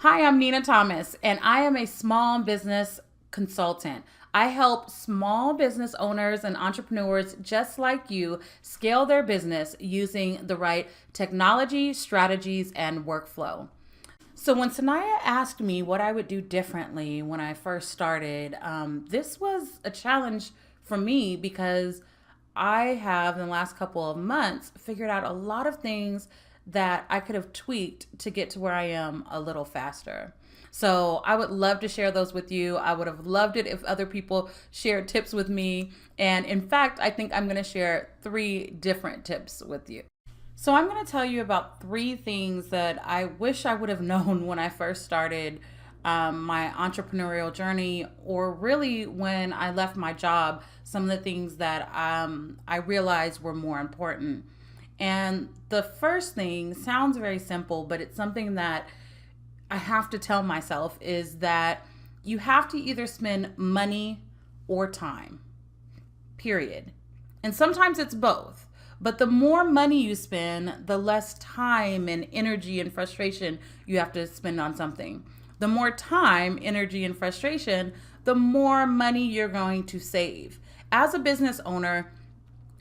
Hi, I'm Nina Thomas, and I am a small business consultant. I help small business owners and entrepreneurs just like you scale their business using the right technology, strategies, and workflow. So, when Sanaya asked me what I would do differently when I first started, this was a challenge for me because I have, in the last couple of months, figured out a lot of things that I could have tweaked to get to where I am a little faster. So I would love to share those with you. I would have loved it if other people shared tips with me. And in fact, I think I'm going to share 3 different tips with you. So I'm going to tell you about 3 things that I wish I would have known when I first started my entrepreneurial journey, or really when I left my job, some of the things that I realized were more important. And the first thing sounds very simple, but it's something that I have to tell myself is that you have to either spend money or time, period. And sometimes it's both. But the more money you spend, the less time and energy and frustration you have to spend on something. The more time, energy, and frustration, the more money you're going to save. As a business owner,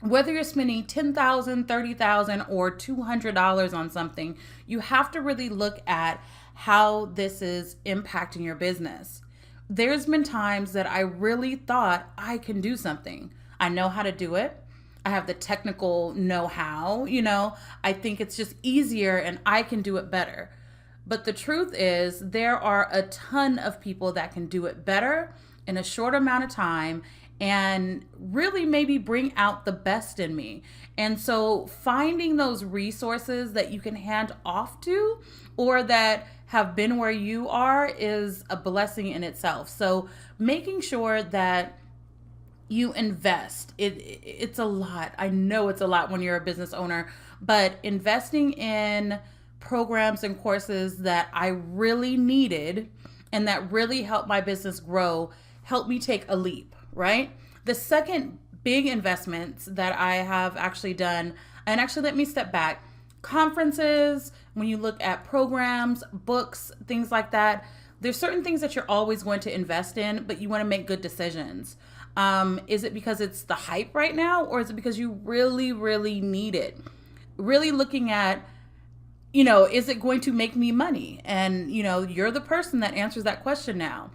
whether you're spending $10,000, $30,000, or $200 on something, you have to really look at how this is impacting your business. There's been times that I really thought I can do something. I know how to do it. I have the technical know-how, I think it's just easier and I can do it better. But the truth is, there are a ton of people that can do it better in a short amount of time and really maybe bring out the best in me. And so finding those resources that you can hand off to or that have been where you are is a blessing in itself. So making sure that you invest. It's a lot. I know it's a lot when you're a business owner, but investing in programs and courses that I really needed and that really helped my business grow helped me take a leap, right? The second big investments that I have actually done, and actually let me step back, conferences, when you look at programs, books, things like that, there's certain things that you're always going to invest in, but you want to make good decisions. Is it because it's the hype right now, or is it because you really, really need it? Really looking at, is it going to make me money? And, you're the person that answers that question now.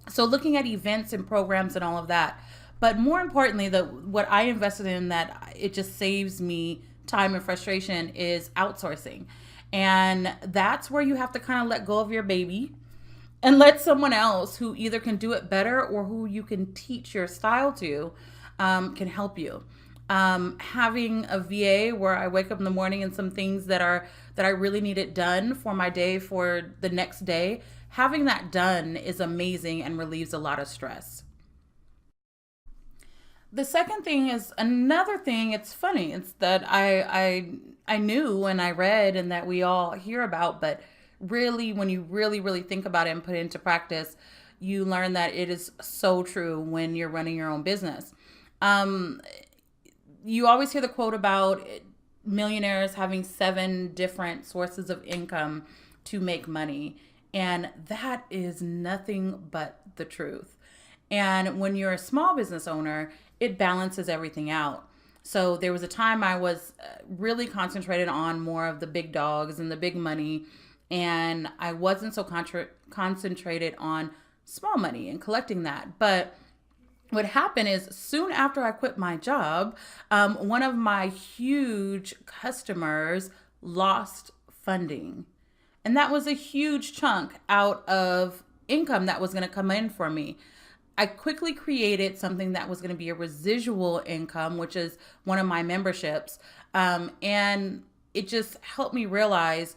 So looking at events and programs and all of that. But more importantly, what I invested in that it just saves me time and frustration is outsourcing. And that's where you have to kind of let go of your baby and let someone else who either can do it better or who you can teach your style to can help you. Having a VA where I wake up in the morning and some things that I really need it done for my day for the next day, having that done is amazing and relieves a lot of stress. The second thing is another thing. It's funny. It's that I knew and I read and that we all hear about, but really, when you really, really think about it and put it into practice, you learn that it is so true when you're running your own business. Um, you always hear the quote about millionaires having 7 different sources of income to make money. And that is nothing but the truth. And when you're a small business owner, it balances everything out. So there was a time I was really concentrated on more of the big dogs and the big money, and I wasn't so concentrated on small money and collecting that. But what happened is soon after I quit my job, one of my huge customers lost funding. And that was a huge chunk out of income that was going to come in for me. I quickly created something that was going to be a residual income, which is one of my memberships. And it just helped me realize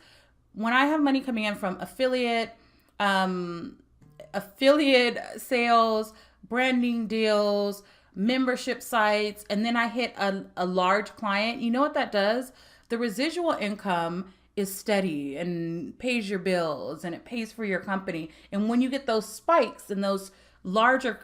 when I have money coming in from affiliate sales, branding deals, membership sites, and then I hit a large client, you know what that does? The residual income is steady and pays your bills and it pays for your company. And when you get those spikes and those larger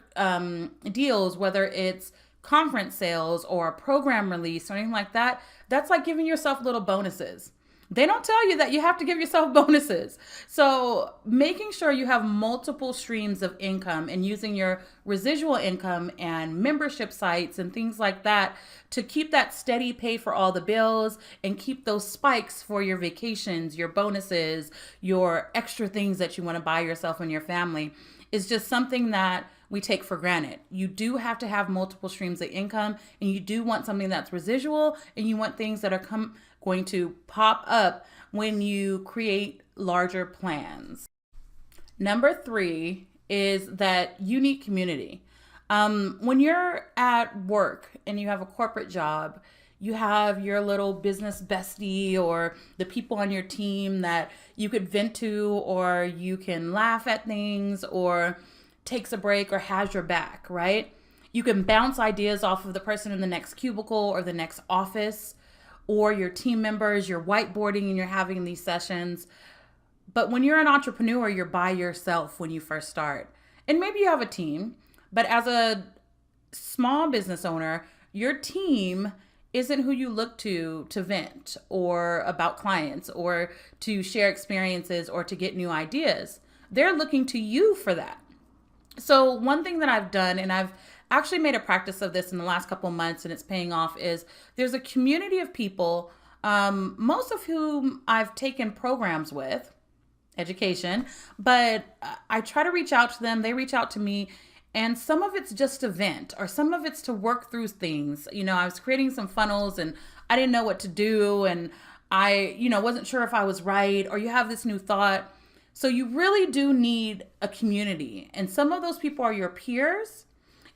deals, whether it's conference sales or a program release or anything like that, that's like giving yourself little bonuses. They don't tell you that you have to give yourself bonuses. So making sure you have multiple streams of income and using your residual income and membership sites and things like that to keep that steady pay for all the bills and keep those spikes for your vacations, your bonuses, your extra things that you want to buy yourself and your family is just something that we take for granted. You do have to have multiple streams of income, and you do want something that's residual, and you want things that are going to pop up when you create larger plans. Number 3 is that unique community. When you're at work and you have a corporate job, you have your little business bestie or the people on your team that you could vent to, or you can laugh at things, or takes a break or has your back, right? You can bounce ideas off of the person in the next cubicle or the next office, or your team members. You're whiteboarding and you're having these sessions. But when you're an entrepreneur, you're by yourself when you first start. And maybe you have a team, but as a small business owner, your team isn't who you look to vent or about clients or to share experiences or to get new ideas. They're looking to you for that. So one thing that I've done, and I've actually made a practice of this in the last couple of months and it's paying off, is there's a community of people, most of whom I've taken programs with, education, but I try to reach out to them. They reach out to me. And some of it's just to vent, or some of it's to work through things. You know, I was creating some funnels and I didn't know what to do. And I, wasn't sure if I was right, or you have this new thought. So you really do need a community. And some of those people are your peers.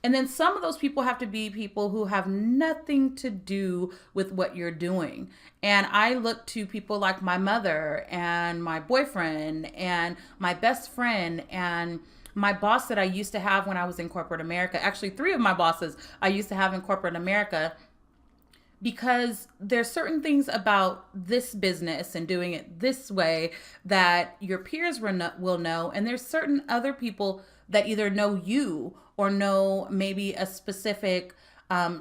And then some of those people have to be people who have nothing to do with what you're doing. And I look to people like my mother and my boyfriend and my best friend and my boss that I used to have when I was in corporate America. Actually, 3 of my bosses I used to have in corporate America, because there's certain things about this business and doing it this way that your peers will know. And there's certain other people that either know you or know maybe a specific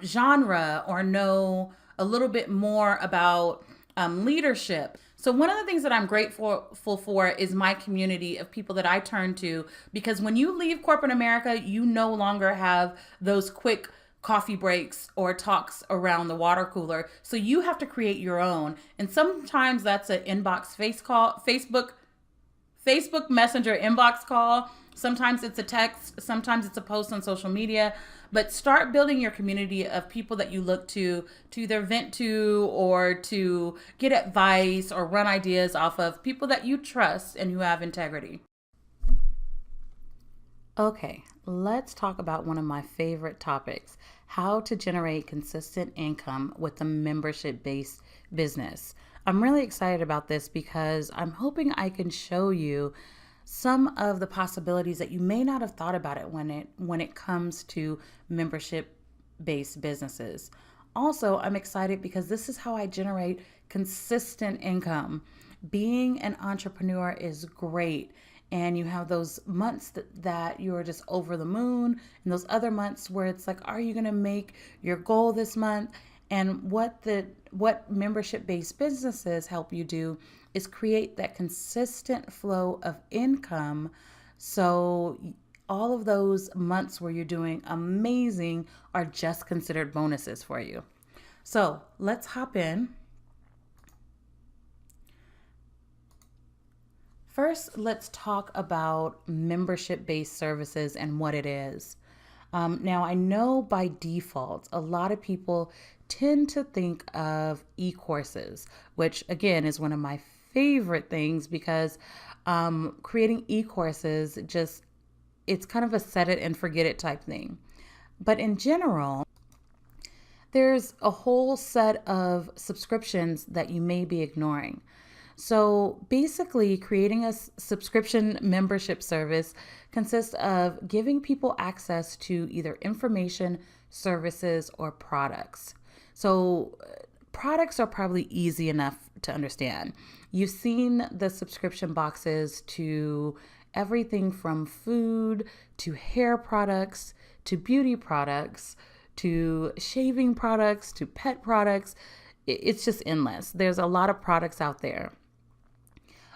genre, or know a little bit more about leadership. So one of the things that I'm grateful for is my community of people that I turn to, because when you leave corporate America, you no longer have those quick coffee breaks or talks around the water cooler. So you have to create your own. And sometimes that's an inbox Facebook Messenger inbox call. Sometimes it's a text, sometimes it's a post on social media, but start building your community of people that you look to either vent to or to get advice or run ideas off of, people that you trust and who have integrity. Okay, let's talk about one of my favorite topics, how to generate consistent income with a membership-based business. I'm really excited about this because I'm hoping I can show you some of the possibilities that you may not have thought about it when it comes to membership-based businesses. Also, I'm excited because this is how I generate consistent income. Being an entrepreneur is great. And you have those months that you're just over the moon, and those other months where it's like, are you going to make your goal this month? And what membership-based businesses help you do is create that consistent flow of income. So all of those months where you're doing amazing are just considered bonuses for you. So let's hop in. First, let's talk about membership-based services and what it is. Now, I know by default, a lot of people tend to think of e-courses, which again is one of my favorite things, because creating e-courses it's kind of a set it and forget it type thing. But in general, there's a whole set of subscriptions that you may be ignoring. So basically, creating a subscription membership service consists of giving people access to either information, services, or products. So products are probably easy enough to understand. You've seen the subscription boxes to everything from food to hair products to beauty products to shaving products to pet products. It's just endless. There's a lot of products out there.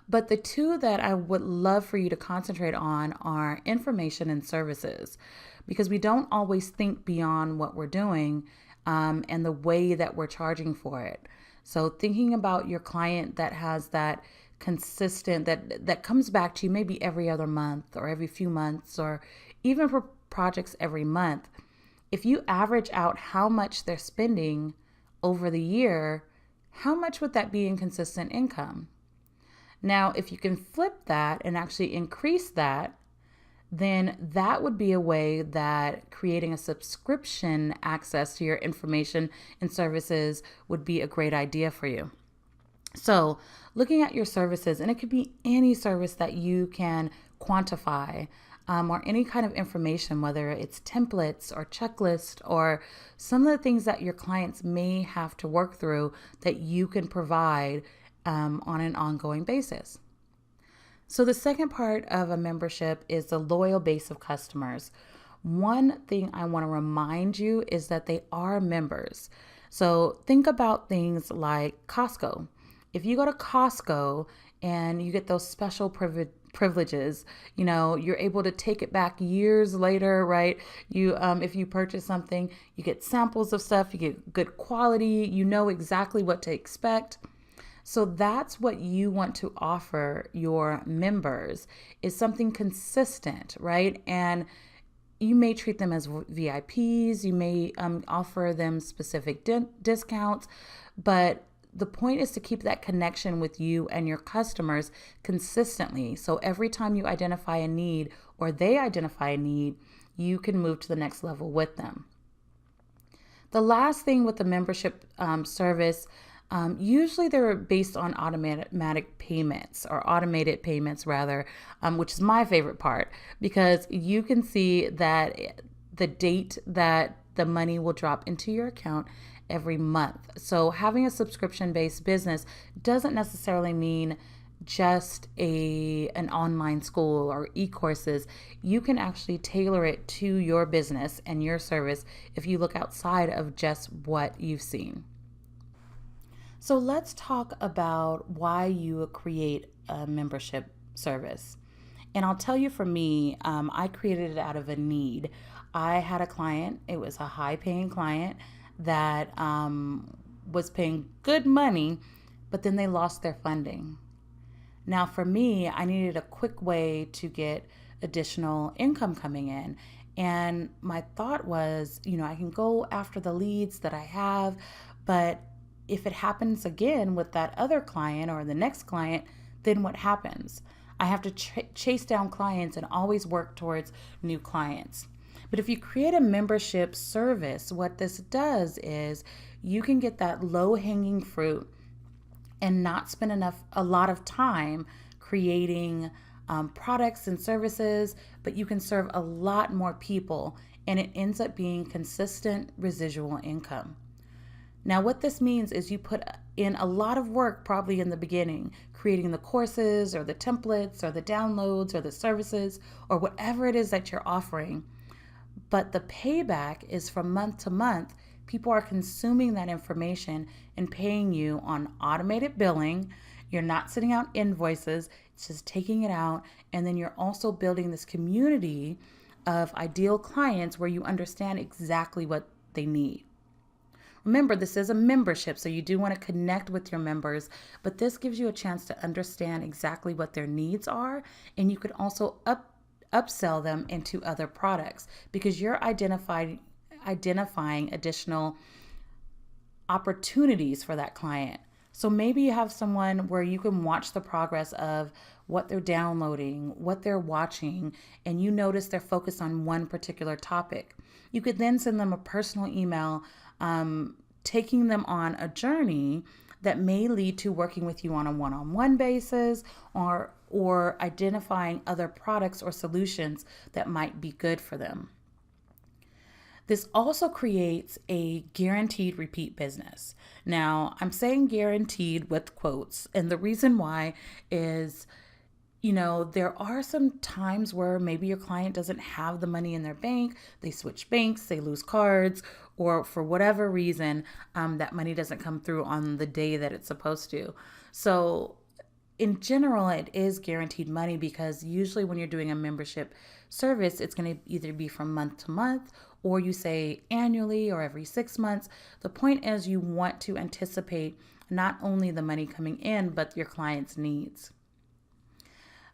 But the two that I would love for you to concentrate on are information and services, because we don't always think beyond what we're doing and the way that we're charging for it. So thinking about your client that has that consistent, that comes back to you maybe every other month or every few months, or even for projects every month. If you average out how much they're spending over the year, how much would that be in consistent income? Now, if you can flip that and actually increase that, then that would be a way that creating a subscription access to your information and services would be a great idea for you. So, looking at your services, and it could be any service that you can quantify, or any kind of information, whether it's templates or checklists or some of the things that your clients may have to work through that you can provide on an ongoing basis. So the second part of a membership is the loyal base of customers. One thing I want to remind you is that they are members. So think about things like Costco. If you go to Costco and you get those special privileges, you're able to take it back years later, right? If you purchase something, you get samples of stuff, you get good quality, you know exactly what to expect. So that's what you want to offer your members, is something consistent, right? And you may treat them as VIPs, you may offer them specific discounts, but the point is to keep that connection with you and your customers consistently. So every time you identify a need or they identify a need, you can move to the next level with them. The last thing with the membership service, usually they're based on automatic payments, or automated payments rather, which is my favorite part, because you can see that the date that the money will drop into your account every month. So having a subscription-based business doesn't necessarily mean just an online school or e-courses. You can actually tailor it to your business and your service if you look outside of just what you've seen. So let's talk about why you create a membership service. And I'll tell you, for me, I created it out of a need. I had a client, it was a high-paying client that was paying good money, but then they lost their funding. Now, for me, I needed a quick way to get additional income coming in. And my thought was, I can go after the leads that I have, but if it happens again with that other client or the next client, then what happens? I have to chase down clients and always work towards new clients. But if you create a membership service, what this does is you can get that low-hanging fruit and not spend a lot of time creating products and services, but you can serve a lot more people, and it ends up being consistent residual income. Now, what this means is you put in a lot of work probably in the beginning, creating the courses or the templates or the downloads or the services or whatever it is that you're offering. But the payback is from month to month. People are consuming that information and paying you on automated billing. You're not sending out invoices, it's just taking it out. And then you're also building this community of ideal clients where you understand exactly what they need. Remember, this is a membership, so you do want to connect with your members, but this gives you a chance to understand exactly what their needs are, and you could also upsell them into other products because you're identifying additional opportunities for that client. So maybe you have someone where you can watch the progress of what they're downloading, what they're watching, and you notice they're focused on one particular topic. You could then send them a personal email taking them on a journey that may lead to working with you on a one-on-one basis or identifying other products or solutions that might be good for them. This also creates a guaranteed repeat business. Now, I'm saying guaranteed with quotes, and the reason why is there are some times where maybe your client doesn't have the money in their bank, they switch banks, they lose cards, or for whatever reason, that money doesn't come through on the day that it's supposed to. So, in general, it is guaranteed money because usually when you're doing a membership service, it's going to either be from month to month or you say annually or every 6 months. The point is, you want to anticipate not only the money coming in, but your client's needs.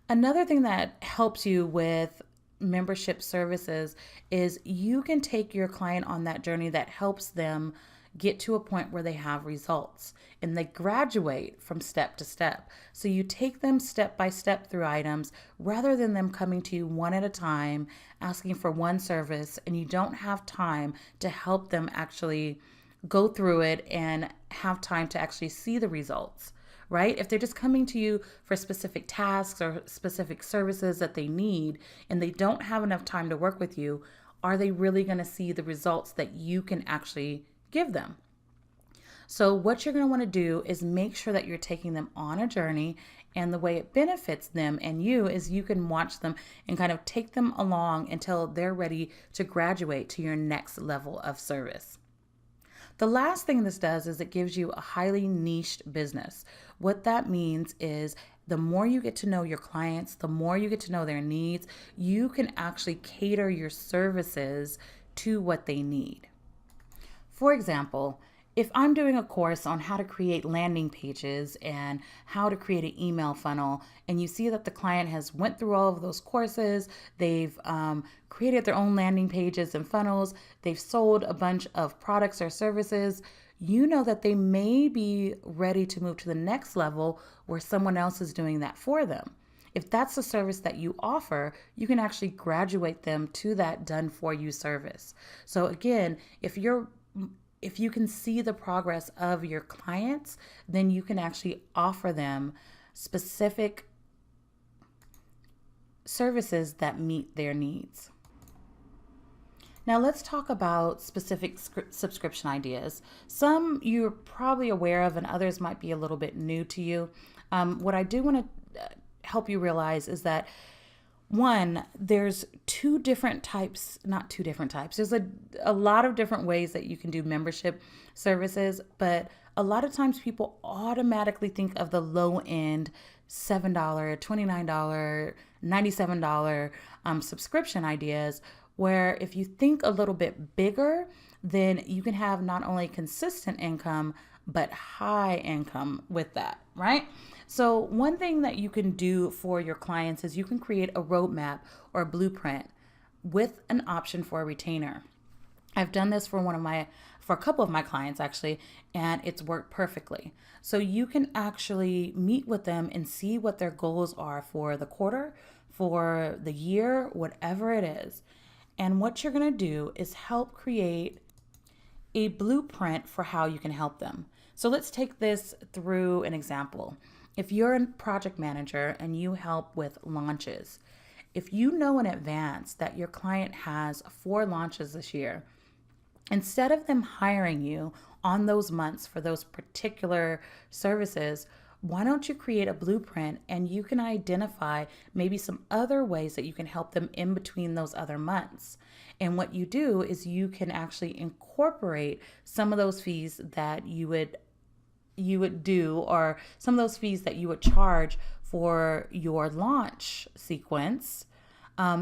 Another thing that helps you with membership services is you can take your client on that journey that helps them get to a point where they have results and they graduate from step to step. So you take them step by step through items rather than them coming to you one at a time, asking for one service, and you don't have time to help them actually go through it and have time to actually see the results. Right? If they're just coming to you for specific tasks or specific services that they need and they don't have enough time to work with you, are they really going to see the results that you can actually give them? So what you're going to want to do is make sure that you're taking them on a journey, and the way it benefits them and you is you can watch them and kind of take them along until they're ready to graduate to your next level of service. The last thing this does is it gives you a highly niched business. What that means is the more you get to know your clients, the more you get to know their needs, you can actually cater your services to what they need. For example, if I'm doing a course on how to create landing pages and how to create an email funnel, and you see that the client has went through all of those courses, they've created their own landing pages and funnels, they've sold a bunch of products or services, you know that they may be ready to move to the next level where someone else is doing that for them. If that's the service that you offer, you can actually graduate them to that done for you service. So again, if you can see the progress of your clients, then you can actually offer them specific services that meet their needs. Now let's talk about specific subscription ideas. Some you're probably aware of and others might be a little bit new to you. What I do want to help you realize is that one, there's two different types, not two different types. There's a lot of different ways that you can do membership services, but a lot of times people automatically think of the low end $7, $29, $97 subscription ideas, where if you think a little bit bigger, then you can have not only consistent income, but high income with that, right? So one thing that you can do for your clients is you can create a roadmap or a blueprint with an option for a retainer. I've done this for a couple of my clients actually, and it's worked perfectly. So you can actually meet with them and see what their goals are for the quarter, for the year, whatever it is. And what you're going to do is help create a blueprint for how you can help them. So let's take this through an example. If you're a project manager and you help with launches, if you know in advance that your client has 4 launches this year, instead of them hiring you on those months for those particular services, why don't you create a blueprint and you can identify maybe some other ways that you can help them in between those other months. And what you do is you can actually incorporate some of those fees that you would do, or some of those fees that you would charge for your launch sequence.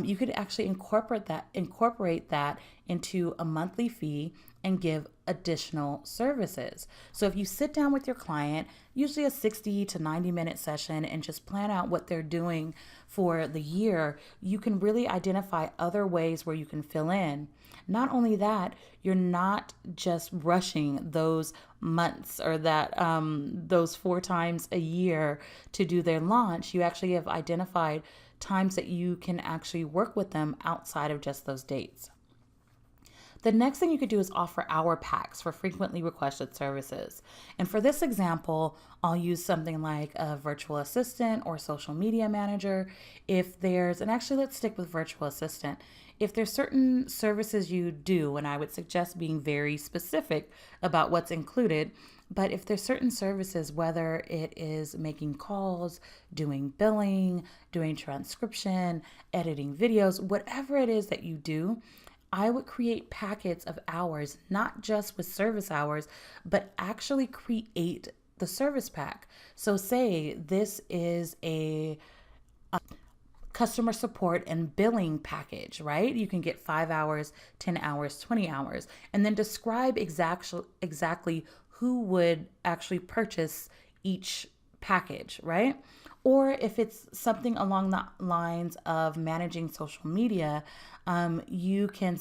You could actually incorporate that into a monthly fee and give additional services. So if you sit down with your client, usually a 60 to 90 minute session, and just plan out what they're doing for the year, you can really identify other ways where you can fill in. Not only that, you're not just rushing those months or that those 4 times a year to do their launch. You actually have identified times that you can actually work with them outside of just those dates. The next thing you could do is offer hour packs for frequently requested services. And for this example, I'll use something like a virtual assistant or social media manager. And actually let's stick with virtual assistant. If there's certain services you do, and I would suggest being very specific about what's included, but if there's certain services, whether it is making calls, doing billing, doing transcription, editing videos, whatever it is that you do, I would create packets of hours, not just with service hours, but actually create the service pack. So say this is a customer support and billing package, right? You can get 5 hours, 10 hours, 20 hours, and then describe exactly who would actually purchase each package, right? Or if it's something along the lines of managing social media, you can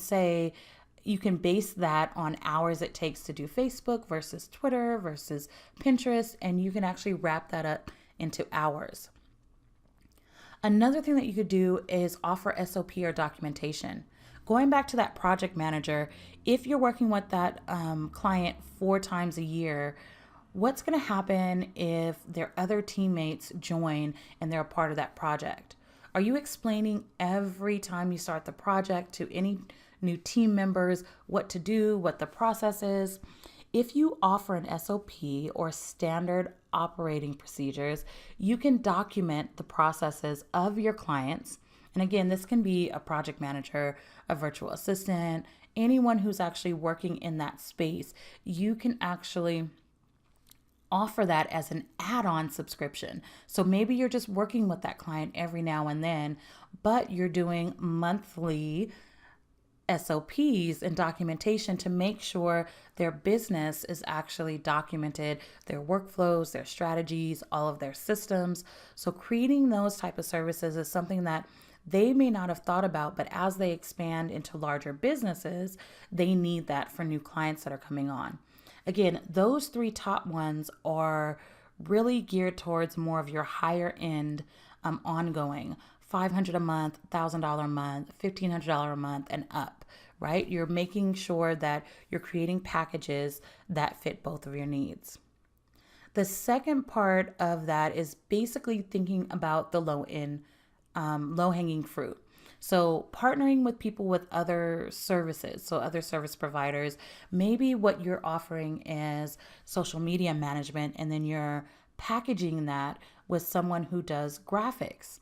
base that on hours it takes to do Facebook versus Twitter versus Pinterest, and you can actually wrap that up into hours. Another thing that you could do is offer SOP or documentation. Going back to that project manager, if you're working with that client 4 times a year, what's going to happen if their other teammates join and they're a part of that project? Are you explaining every time you start the project to any new team members what to do, what the process is? If you offer an SOP or standard operating procedures, you can document the processes of your clients. And again, this can be a project manager, a virtual assistant, anyone who's actually working in that space. You can actually offer that as an add-on subscription. So maybe you're just working with that client every now and then, but you're doing monthly SOPs and documentation to make sure their business is actually documented, their workflows, their strategies, all of their systems. So creating those type of services is something that they may not have thought about, but as they expand into larger businesses, they need that for new clients that are coming on. Again, those 3 top ones are really geared towards more of your higher end ongoing. $500 a month, $1,000 a month, $1,500 a month, and up, right? You're making sure that you're creating packages that fit both of your needs. The second part of that is basically thinking about the low hanging fruit. So partnering with people with other services, so other service providers, maybe what you're offering is social media management, and then you're packaging that with someone who does graphics.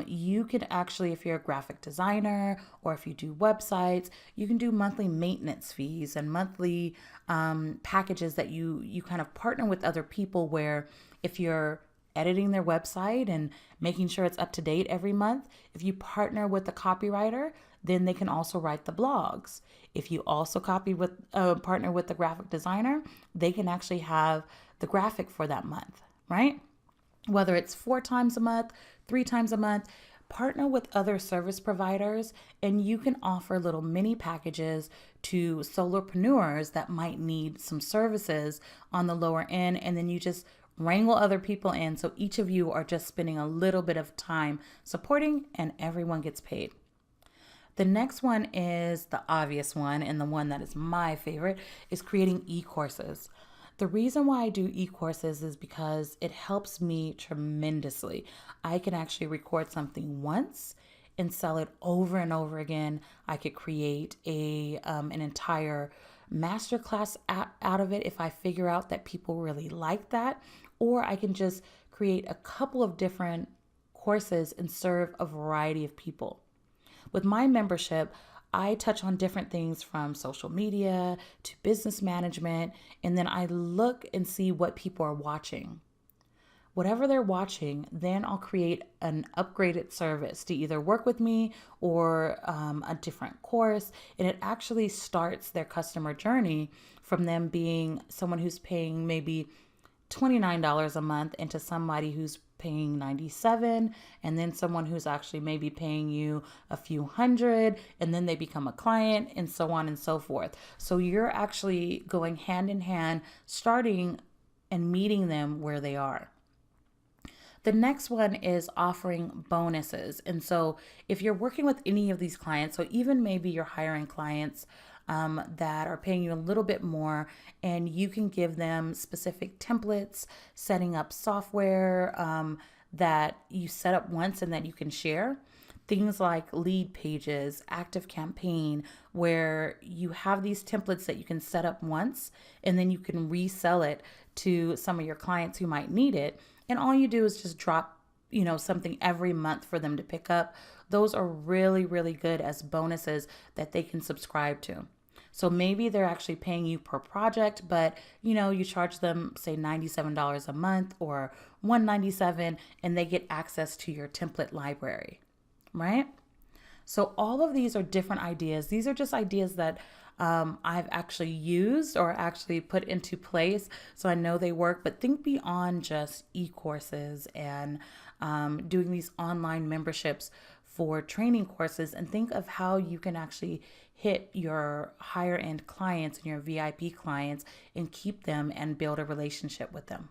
You could actually, if you're a graphic designer or if you do websites, you can do monthly maintenance fees and monthly packages that you kind of partner with other people, where if you're editing their website and making sure it's up to date every month, if you partner with the copywriter, then they can also write the blogs. If you also partner with the graphic designer, they can actually have the graphic for that month, right? Whether it's 4 times a month, 3 times a month, partner with other service providers, and you can offer little mini packages to solopreneurs that might need some services on the lower end, and then you just wrangle other people in, so each of you are just spending a little bit of time supporting and everyone gets paid. The next one is the obvious one, and the one that is my favorite is creating e-courses. The reason why I do e-courses is because it helps me tremendously. I can actually record something once and sell it over and over again. I could create an entire masterclass out of it if I figure out that people really like that, or I can just create a couple of different courses and serve a variety of people. With my membership, I touch on different things from social media to business management, and then I look and see what people are watching. Whatever they're watching, then I'll create an upgraded service to either work with me or a different course. And it actually starts their customer journey from them being someone who's paying maybe $29 a month into somebody who's paying $97, and then someone who's actually maybe paying you a few hundred, and then they become a client, and so on and so forth. So you're actually going hand in hand, starting and meeting them where they are. The next one is offering bonuses. And so if you're working with any of these clients, so even maybe you're hiring clients that are paying you a little bit more, and you can give them specific templates, setting up software that you set up once and that you can share. Things like lead pages, active campaign, where you have these templates that you can set up once and then you can resell it to some of your clients who might need it. And all you do is just drop, something every month for them to pick up. Those are really, really good as bonuses that they can subscribe to. So maybe they're actually paying you per project, but you charge them say $97 a month or $197, and they get access to your template library, right? So all of these are different ideas. These are just ideas that I've actually used or actually put into place, so I know they work. But think beyond just e-courses and doing these online memberships for training courses, and think of how you can actually hit your higher end clients and your VIP clients and keep them and build a relationship with them.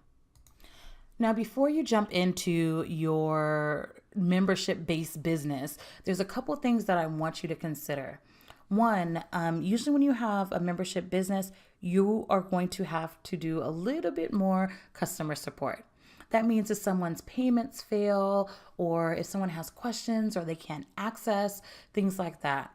Now, before you jump into your membership-based business, there's a couple things that I want you to consider. One, usually when you have a membership business, you are going to have to do a little bit more customer support. That means if someone's payments fail, or if someone has questions or they can't access, things like that.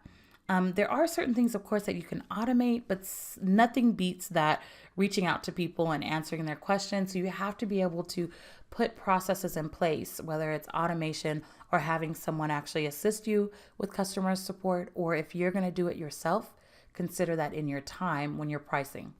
There are certain things, of course, that you can automate, but nothing beats that reaching out to people and answering their questions. So you have to be able to put processes in place, whether it's automation or having someone actually assist you with customer support, or if you're going to do it yourself, consider that in your time when you're pricing.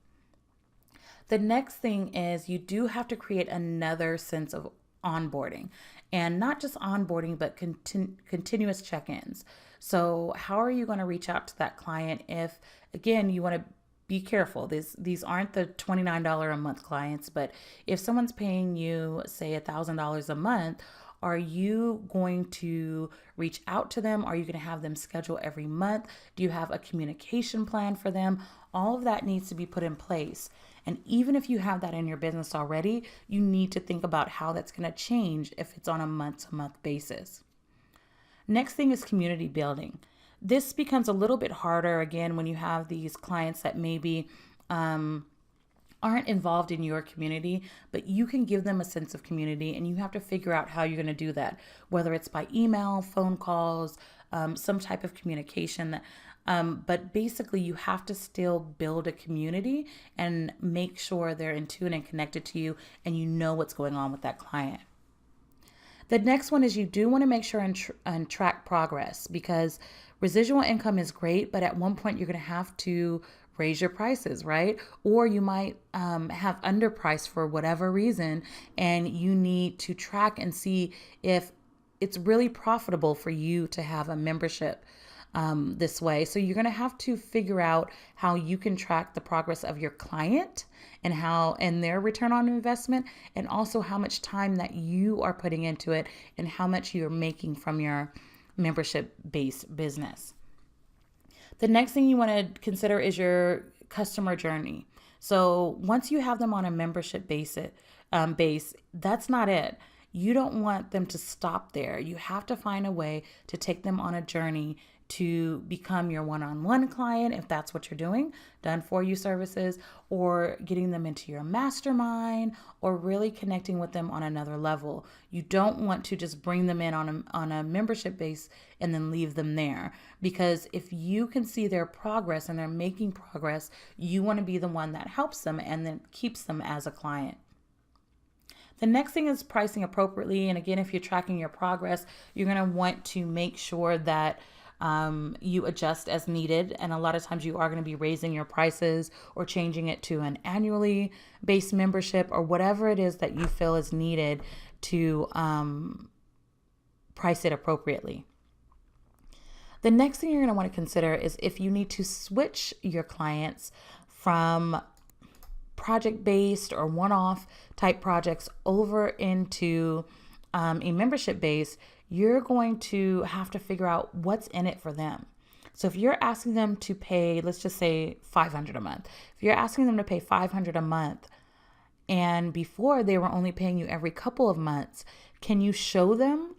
The next thing is you do have to create another sense of onboarding, and not just onboarding, but continuous check-ins. So how are you going to reach out to that client if, again, you want to be careful. These aren't the $29 a month clients, but if someone's paying you, say, $1,000 a month, are you going to reach out to them? Are you going to have them schedule every month? Do you have a communication plan for them? All of that needs to be put in place. And even if you have that in your business already, you need to think about how that's going to change if it's on a month-to-month basis. Next thing is community building. This becomes a little bit harder, again, when you have these clients that maybe aren't involved in your community, but you can give them a sense of community, and you have to figure out how you're going to do that, whether it's by email, phone calls, some type of communication. But basically, you have to still build a community and make sure they're in tune and connected to you, and you know what's going on with that client. The next one is you do want to make sure and track progress, because residual income is great, but at one point you're going to have to raise your prices, right? Or you might have underpriced for whatever reason, and you need to track and see if it's really profitable for you to have a membership this way. So you're going to have to figure out how you can track the progress of your client and their return on investment, and also how much time that you are putting into it and how much you're making from your membership-based business. The next thing you want to consider is your customer journey. So once you have them on a membership base, that's not it. You don't want them to stop there. You have to find a way to take them on a journey to become your one-on-one client, if that's what you're doing, done for you services, or getting them into your mastermind, or really connecting with them on another level. You don't want to just bring them in on a membership base and then leave them there, because if you can see their progress and they're making progress, you want to be the one that helps them and then keeps them as a client. The next thing is pricing appropriately. And again, if you're tracking your progress, you're going to want to make sure that you adjust as needed. And a lot of times you are going to be raising your prices or changing it to an annually based membership, or whatever it is that you feel is needed to price it appropriately. The next thing you're going to want to consider is if you need to switch your clients from project-based or one-off type projects over into a membership base, you're going to have to figure out what's in it for them. So if you're asking them to pay, let's just say $500 a month. If you're asking them to pay $500 a month, and before they were only paying you every couple of months, can you show them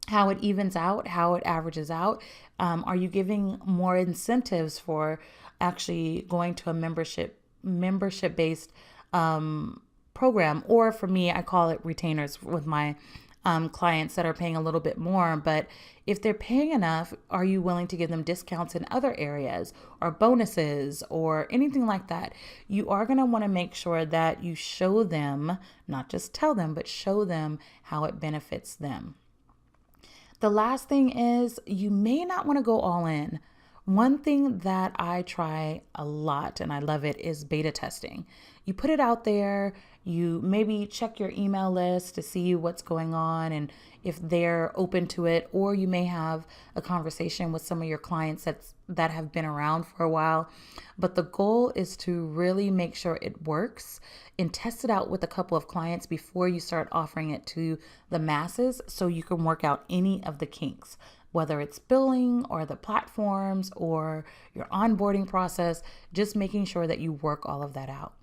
how it evens out, how it averages out? Are you giving more incentives for actually going to a membership based program, or for me, I call it retainers with my clients that are paying a little bit more. But if they're paying enough, are you willing to give them discounts in other areas or bonuses or anything like that? You are going to want to make sure that you show them, not just tell them, but show them how it benefits them. The last thing is, you may not want to go all in. One thing that I try a lot and I love it is beta testing. You put it out there, you maybe check your email list to see what's going on and if they're open to it, or you may have a conversation with some of your clients that have been around for a while. But the goal is to really make sure it works and test it out with a couple of clients before you start offering it to the masses, so you can work out any of the kinks, whether it's billing or the platforms or your onboarding process, just making sure that you work all of that out.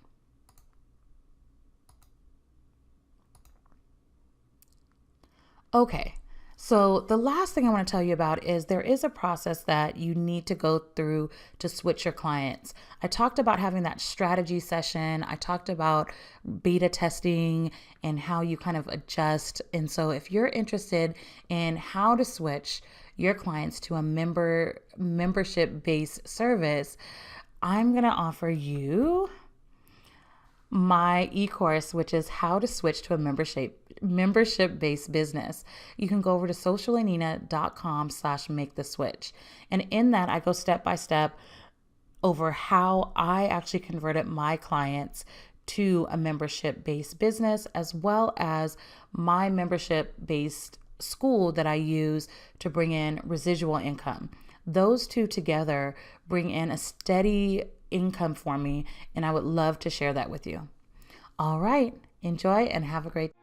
Okay, so the last thing I want to tell you about is there is a process that you need to go through to switch your clients. I talked about having that strategy session. I talked about beta testing and how you kind of adjust. And so if you're interested in how to switch your clients to a membership-based service, I'm going to offer you my e-course, which is how to switch to a membership-based business. You can go over to socialanina.com/make the switch. And in that, I go step by step over how I actually converted my clients to a membership-based business, as well as my membership-based school that I use to bring in residual income. Those two together bring in a steady income for me, and I would love to share that with you. All right, enjoy and have a great day.